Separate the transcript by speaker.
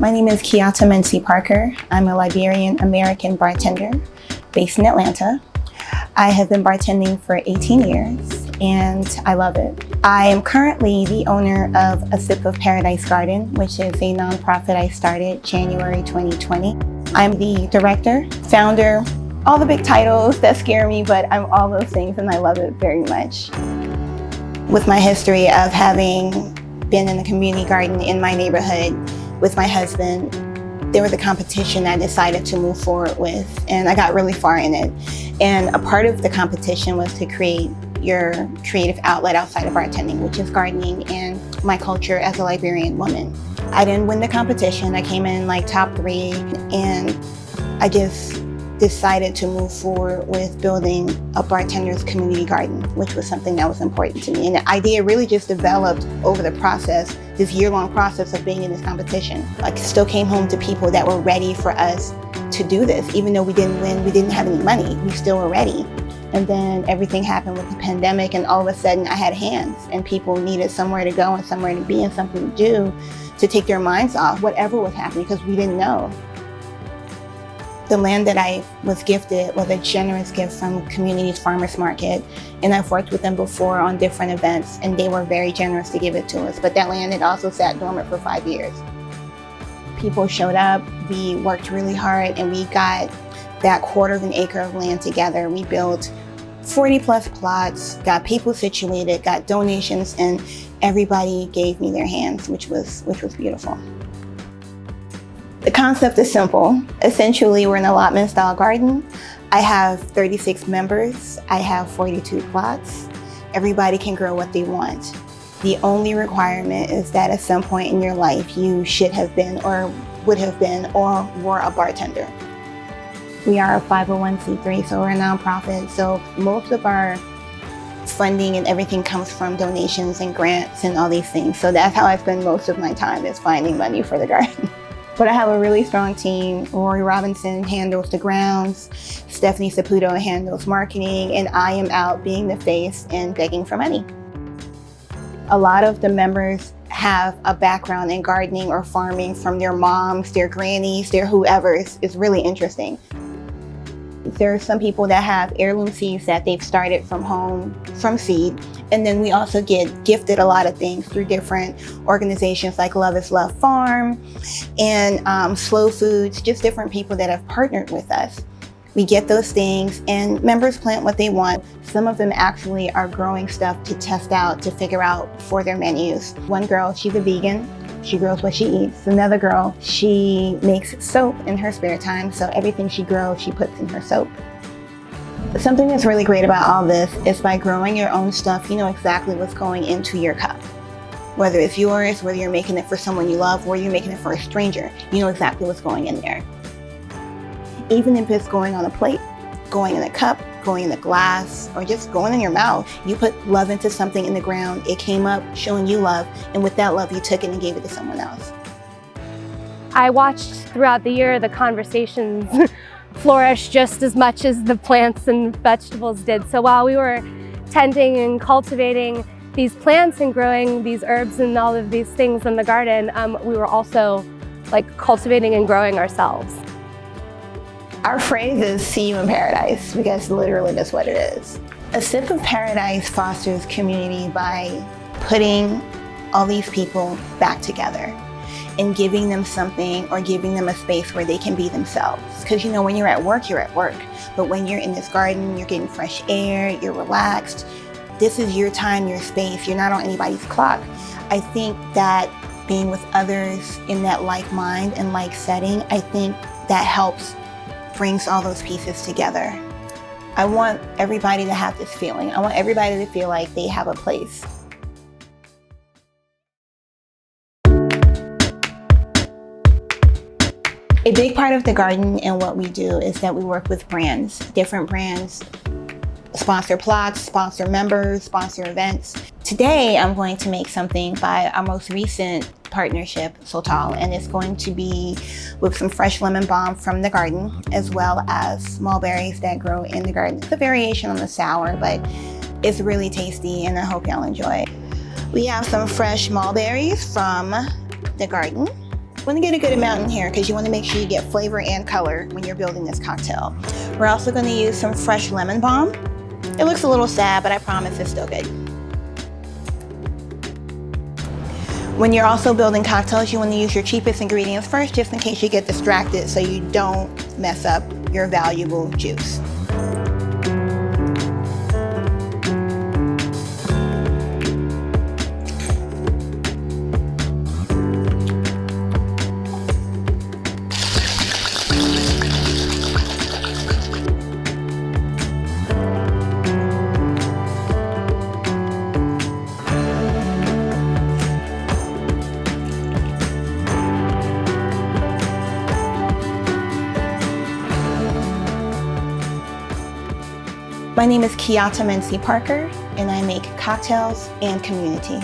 Speaker 1: My name is Keyatta Mincey-Parker. I'm a Liberian-American bartender based in Atlanta. I have been bartending for 18 years and I love it. I am currently the owner of A Sip of Paradise Garden, which is a nonprofit I started January 2020. I'm the director, founder, all the big titles that scare me, but I'm all those things and I love it very much. With my history of having been in a community garden in my neighborhood with my husband, there was a competition I decided to move forward with, and I got really far in it. And a part of the competition was to create your creative outlet outside of bartending, which is gardening and my culture as a Liberian woman. I didn't win the competition. I came in like top 3, and I just decided to move forward with building a bartender's community garden, which was something that was important to me. And the idea really just developed over the process, this year-long process of being in this competition. I still came home to people that were ready for us to do this. Even though we didn't win, we didn't have any money, we still were ready. And then everything happened with the pandemic, and all of a sudden I had hands and people needed somewhere to go and somewhere to be and something to do to take their minds off whatever was happening, because we didn't know. The land that I was gifted was a generous gift from Community's Farmers Market, and I've worked with them before on different events, and they were very generous to give it to us. But that land had also sat dormant for 5 years. People showed up, we worked really hard, and we got that 1/4 of an acre of land together. We built 40+ plots, got people situated, got donations, and everybody gave me their hands, which was beautiful. The concept is simple. Essentially, we're an allotment style garden. I have 36 members. I have 42 plots. Everybody can grow what they want. The only requirement is that at some point in your life, you should have been or would have been or were a bartender. We are a 501c3, so we're a nonprofit. So most of our funding and everything comes from donations and grants and all these things. So that's how I spend most of my time, is finding money for the garden. But I have a really strong team. Rory Robinson handles the grounds, Stephanie Saputo handles marketing, and I am out being the face and begging for money. A lot of the members have a background in gardening or farming from their moms, their grannies, their whoever's. It's really interesting. There are some people that have heirloom seeds that they've started from home, from seed. And then we also get gifted a lot of things through different organizations like Love is Love Farm and Slow Foods, just different people that have partnered with us. We get those things and members plant what they want. Some of them actually are growing stuff to test out, to figure out for their menus. One girl, she's a vegan. She grows what she eats. Another girl, she makes soap in her spare time, so everything she grows, she puts in her soap. Something that's really great about all this is by growing your own stuff, you know exactly what's going into your cup. Whether it's yours, whether you're making it for someone you love, or you're making it for a stranger, you know exactly what's going in there. Even if it's going on a plate, going in a cup, going in a glass, or just going in your mouth, you put love into something in the ground, it came up showing you love, and with that love you took it and gave it to someone else.
Speaker 2: I watched throughout the year the conversations flourish just as much as the plants and vegetables did. So while we were tending and cultivating these plants and growing these herbs and all of these things in the garden, we were also cultivating and growing ourselves.
Speaker 1: Our phrase is "see you in paradise," because literally that's what it is. A Sip of Paradise fosters community by putting all these people back together and giving them something, or giving them a space where they can be themselves. Because you know, when you're at work, you're at work. But when you're in this garden, you're getting fresh air, you're relaxed. This is your time, your space. You're not on anybody's clock. I think that being with others in that like mind and like setting, I think that helps brings all those pieces together. I want everybody to have this feeling. I want everybody to feel like they have a place. A big part of the garden and what we do is that we work with brands. Different brands sponsor plots, sponsor members, sponsor events. Today, I'm going to make something by our most recent partnership, Sotol, and it's going to be with some fresh lemon balm from the garden, as well as mulberries that grow in the garden. It's a variation on the sour, but it's really tasty, and I hope y'all enjoy it. We have some fresh mulberries from the garden. You want to get a good amount in here because you want to make sure you get flavor and color when you're building this cocktail. We're also going to use some fresh lemon balm. It looks a little sad, but I promise it's still good. When you're also building cocktails, you want to use your cheapest ingredients first, just in case you get distracted so you don't mess up your valuable juice. My name is Keyatta Mincey-Parker, and I make cocktails and community.